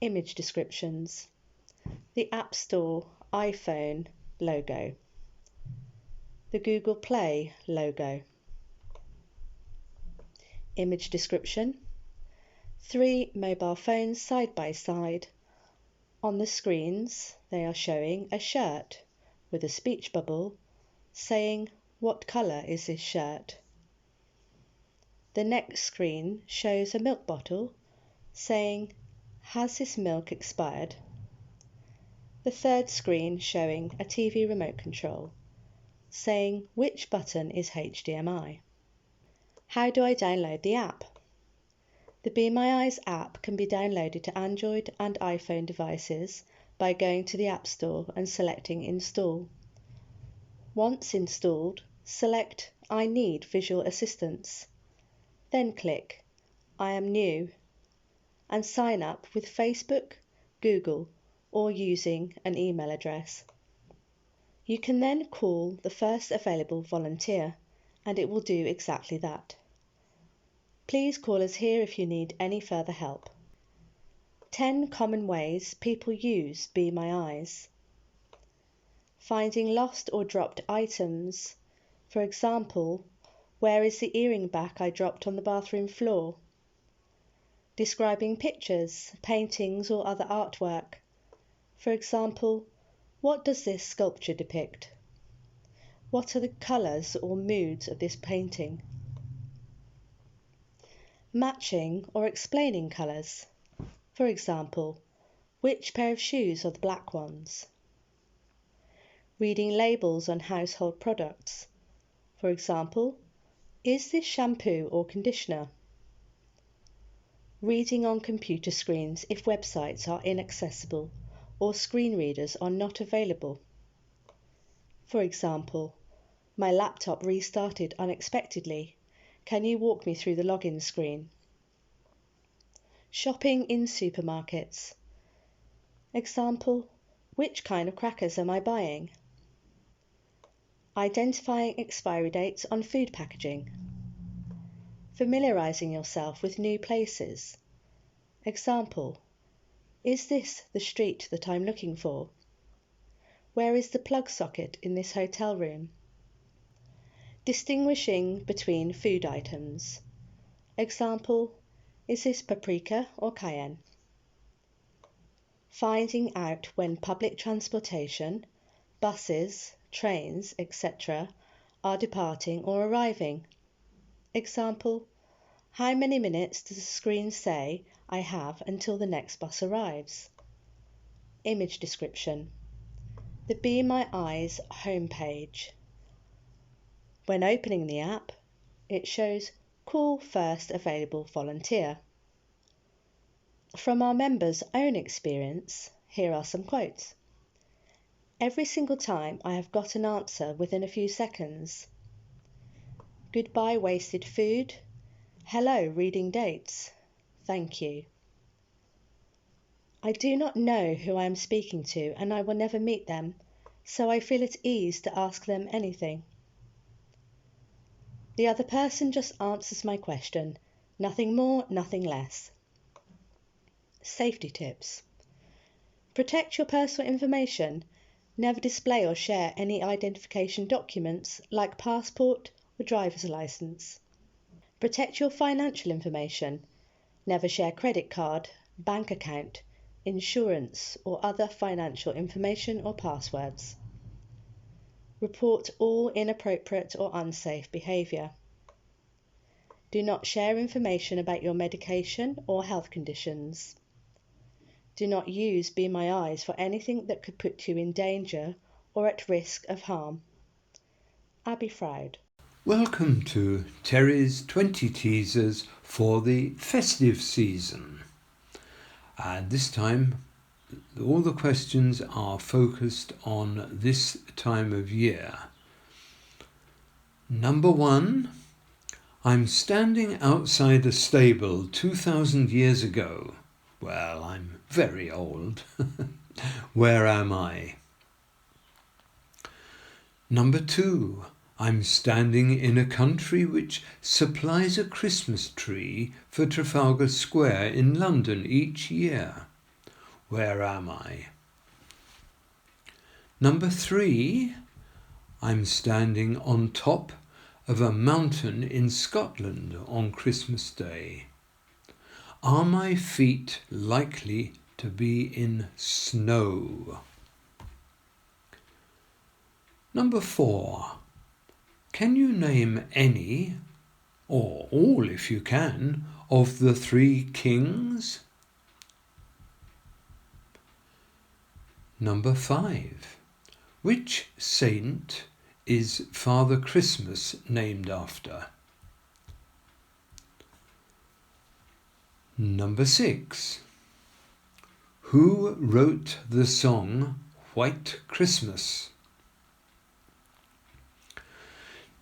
Image descriptions. The App Store iPhone logo. The Google Play logo. Image description. 3 mobile phones side by side. On the screens, they are showing a shirt with a speech bubble saying, "What colour is this shirt?" The next screen shows a milk bottle saying, "Has this milk expired?" The third screen showing a TV remote control saying, "Which button is HDMI?" How do I download the app? The Be My Eyes app can be downloaded to Android and iPhone devices by going to the App Store and selecting Install. Once installed, select I need visual assistance. Then click I am new and sign up with Facebook, Google, or using an email address. You can then call the first available volunteer and it will do exactly that. Please call us here if you need any further help. 10 common ways people use Be My Eyes. Finding lost or dropped items. For example, where is the earring back I dropped on the bathroom floor? Describing pictures, paintings or other artwork. For example, what does this sculpture depict? What are the colours or moods of this painting? Matching or explaining colours. For example, which pair of shoes are the black ones? Reading labels on household products. For example, is this shampoo or conditioner? Reading on computer screens if websites are inaccessible or screen readers are not available. For example, my laptop restarted unexpectedly. Can you walk me through the login screen? Shopping in supermarkets. Example, which kind of crackers am I buying? Identifying expiry dates on food packaging. Familiarising yourself with new places. Example, is this the street that I'm looking for? Where is the plug socket in this hotel room? Distinguishing between food items. Example, is this paprika or cayenne? Finding out when public transportation, buses, trains, etc. are departing or arriving. Example, how many minutes does the screen say I have until the next bus arrives? Image description. The Be My Eyes homepage. When opening the app, it shows Call First Available Volunteer. From our members' own experience, here are some quotes. Every single time I have got an answer within a few seconds. Goodbye wasted food. Hello reading dates. Thank you. I do not know who I am speaking to and I will never meet them, so I feel at ease to ask them anything. The other person just answers my question, nothing more, nothing less. Safety tips. Protect your personal information. Never display or share any identification documents like passport or driver's license. Protect your financial information. Never share credit card, bank account, insurance or other financial information or passwords. Report all inappropriate or unsafe behaviour. Do not share information about your medication or health conditions. Do not use Be My Eyes for anything that could put you in danger or at risk of harm. Abby Froud. Welcome to Terry's 20 teasers for the festive season. And this time, all the questions are focused on this time of year. Number 1. I'm standing outside a stable 2,000 years ago. Well, I'm very old. Where am I? Number 2. I'm standing in a country which supplies a Christmas tree for Trafalgar Square in London each year. Where am I? Number 3. I'm standing on top of a mountain in Scotland on Christmas Day. Are my feet likely to be in snow? Number 4. Can you name any, or all if you can, of the 3 kings? Number 5. Which saint is Father Christmas named after? Number 6. Who wrote the song White Christmas?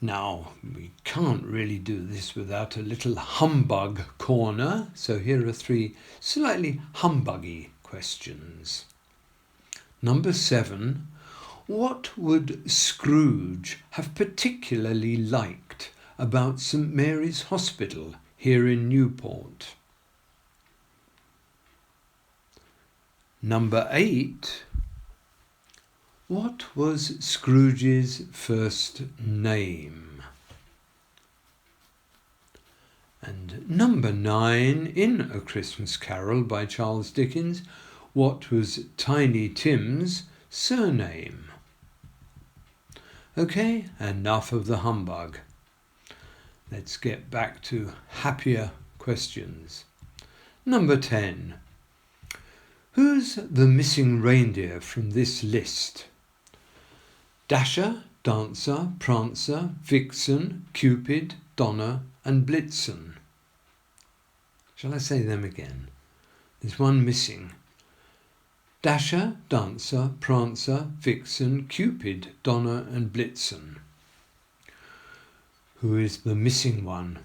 Now, we can't really do this without a little humbug corner, so here are 3 slightly humbuggy questions. Number 7. What would Scrooge have particularly liked about St Mary's Hospital here in Newport? Number 8. What was Scrooge's first name? And number 9, in A Christmas Carol by Charles Dickens, what was Tiny Tim's surname? Okay, enough of the humbug. Let's get back to happier questions. Number 10. Who's the missing reindeer from this list? Dasher, Dancer, Prancer, Vixen, Cupid, Donner and Blitzen. Shall I say them again? There's one missing. Dasher, Dancer, Prancer, Vixen, Cupid, Donner and Blitzen. Who is the missing one?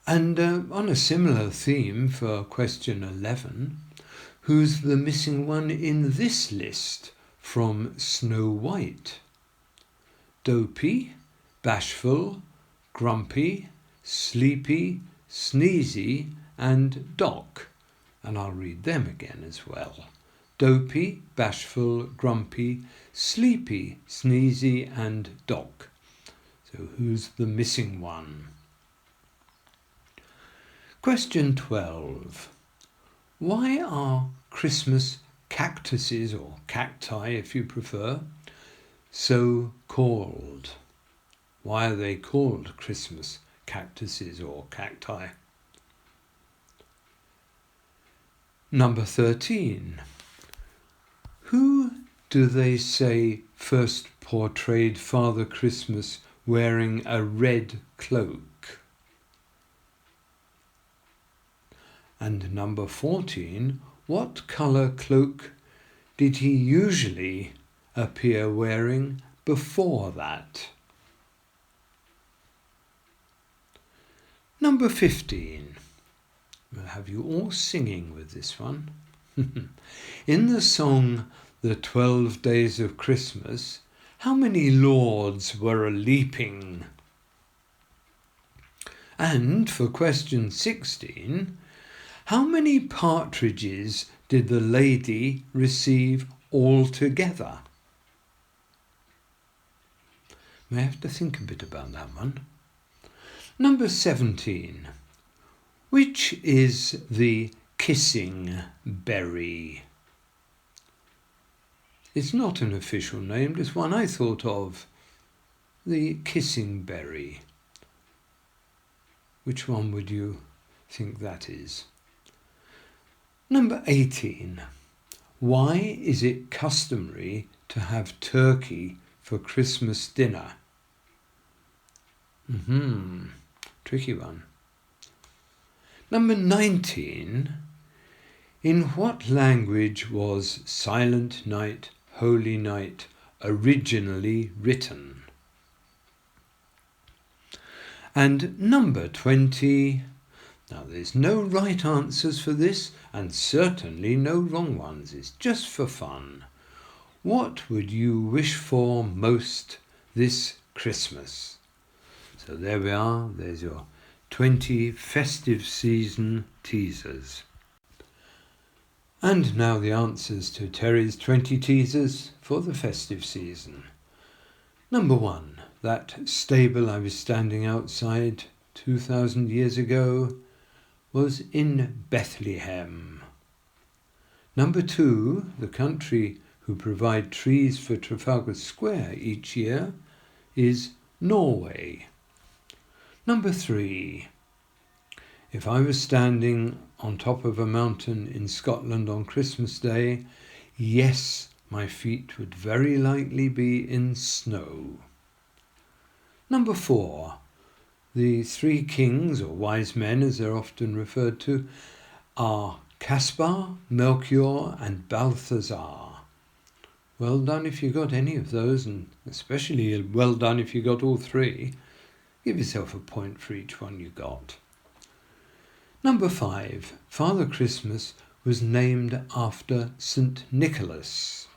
And on a similar theme for question 11, who's the missing one in this list from Snow White? Dopey, Bashful, Grumpy, Sleepy, Sneezy and Doc. And I'll read them again as well. Dopey, Bashful, Grumpy, Sleepy, Sneezy and Doc. So who's the missing one? Question 12. Why are Christmas cactuses, or cacti if you prefer, so called? Why are they called Christmas cactuses or cacti? Number 13. Who do they say first portrayed Father Christmas wearing a red cloak? And number 14. What colour cloak did he usually appear wearing before that? Number 15. We'll have you all singing with this one. In the song The 12 Days of Christmas, how many lords were a-leaping? And for question 16, how many partridges did the lady receive altogether? May have to think a bit about that one. Number 17. Which is the kissing berry? It's not an official name, just one I thought of. The kissing berry. Which one would you think that is? Number 18. Why is it customary to have turkey for Christmas dinner? Tricky one. Number 19. In what language was Silent Night, Holy Night originally written? And number 20. Now, there's no right answers for this, and certainly no wrong ones. It's just for fun. What would you wish for most this Christmas? So there we are. There's your 20 festive season teasers. And now the answers to Terry's 20 teasers for the festive season. Number 1. That stable I was standing outside 2,000 years ago was in Bethlehem. Number 2, the country who provide trees for Trafalgar Square each year is Norway. Number 3, if I was standing on top of a mountain in Scotland on Christmas Day, yes, my feet would very likely be in snow. Number 4, the 3 kings, or wise men as they're often referred to, are Caspar, Melchior and Balthazar. Well done if you got any of those, and especially well done if you got all 3. Give yourself a point for each one you got. Number 5, Father Christmas was named after St. Nicholas.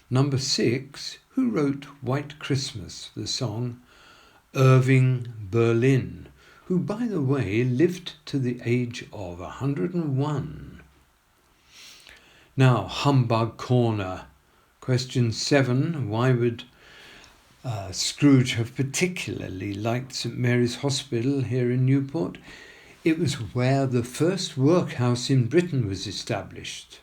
Number 6, who wrote White Christmas, the song? Irving Berlin, who, by the way, lived to the age of 101. Now, Humbug Corner. Question 7, why would Scrooge have particularly liked St. Mary's Hospital here in Newport? It was where the first workhouse in Britain was established.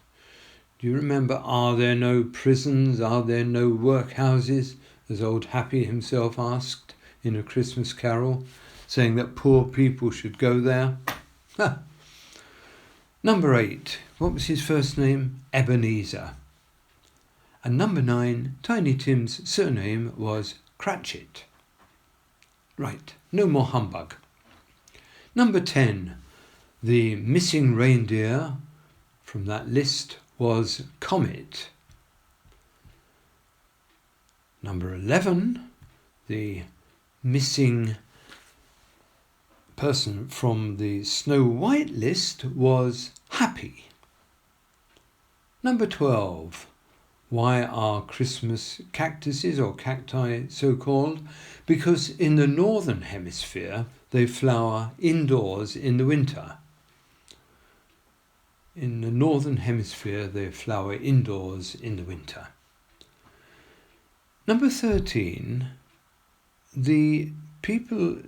Do you remember, are there no prisons, are there no workhouses, as old Happy himself asked in A Christmas Carol, saying that poor people should go there? Number 8, what was his first name? Ebenezer. And number 9, Tiny Tim's surname was Cratchit. Right, no more humbug. Number 10, the missing reindeer from that list was Comet. Number 11, the missing person from the Snow White list was Happy. Number 12, why are Christmas cactuses or cacti so called? Because in the northern hemisphere they flower indoors in the winter. In the northern hemisphere they flower indoors in the winter. Number 13, the people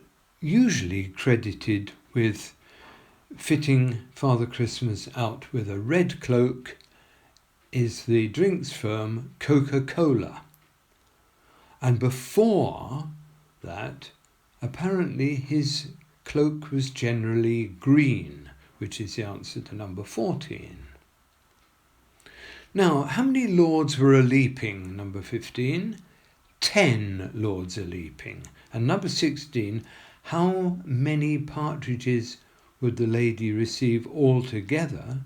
usually credited with fitting Father Christmas out with a red cloak is the drinks firm Coca-Cola. And before that, apparently his cloak was generally green, which is the answer to number 14. Now, how many lords were a-leaping? Number 15. 10 lords a-leaping. And number 16, how many partridges would the lady receive altogether?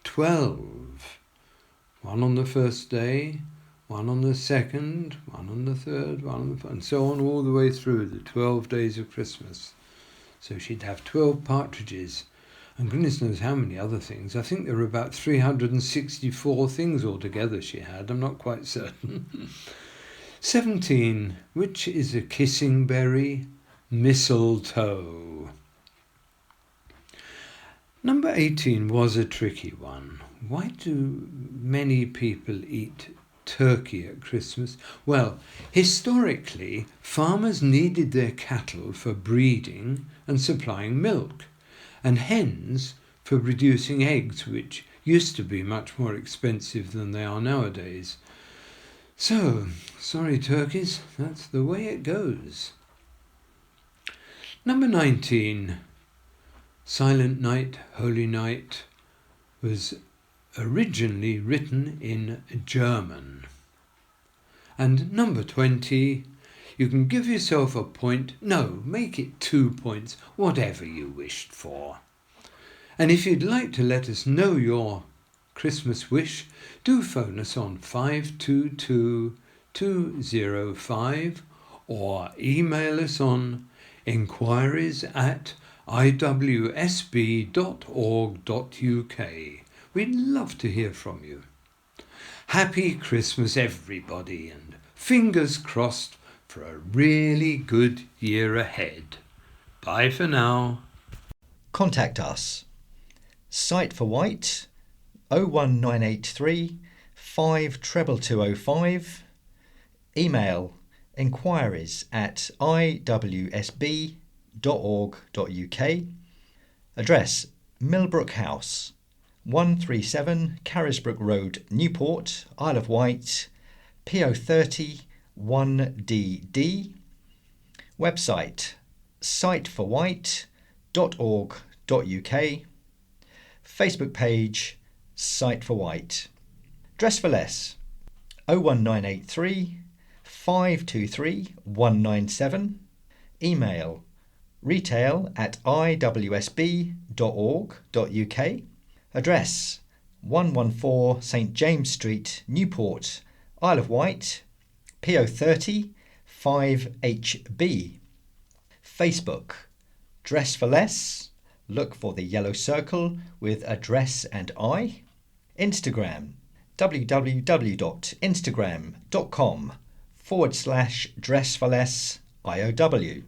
12. One on the first day, one on the second, one on the third, one on the fourth, and so on all the way through the 12 days of Christmas. So she'd have 12 partridges. And goodness knows how many other things. I think there were about 364 things altogether she had. I'm not quite certain. 17. Which is a kissing berry? Mistletoe. Number 18 was a tricky one. Why do many people eat turkey at Christmas? Well, historically, farmers needed their cattle for breeding and supplying milk, and hens for producing eggs, which used to be much more expensive than they are nowadays. So, sorry turkeys, that's the way it goes. Number 19, Silent Night, Holy Night, was originally written in German. And number 20, you can give yourself a point, no, make it 2 points, whatever you wished for. And if you'd like to let us know your Christmas wish, do phone us on 522 205 or email us on Enquiries at iwsb.org.uk. We'd love to hear from you. Happy Christmas, everybody, and fingers crossed for a really good year ahead. Bye for now. Contact us. Site for White 01983 522205. Email enquiries at iwsb.org.uk. Address Millbrook House, 137 Carisbrooke Road, Newport, Isle of Wight, PO30 1DD. Website siteforwhite.org.uk. Facebook page Site for White. Dress for Less 01983 523 197. Email retail at iwsb.org.uk. Address 114 St James Street, Newport, Isle of Wight, PO30 5HB. Facebook Dress for Less. Look for the yellow circle with address and I. Instagram www.instagram.com/dressforless IOW.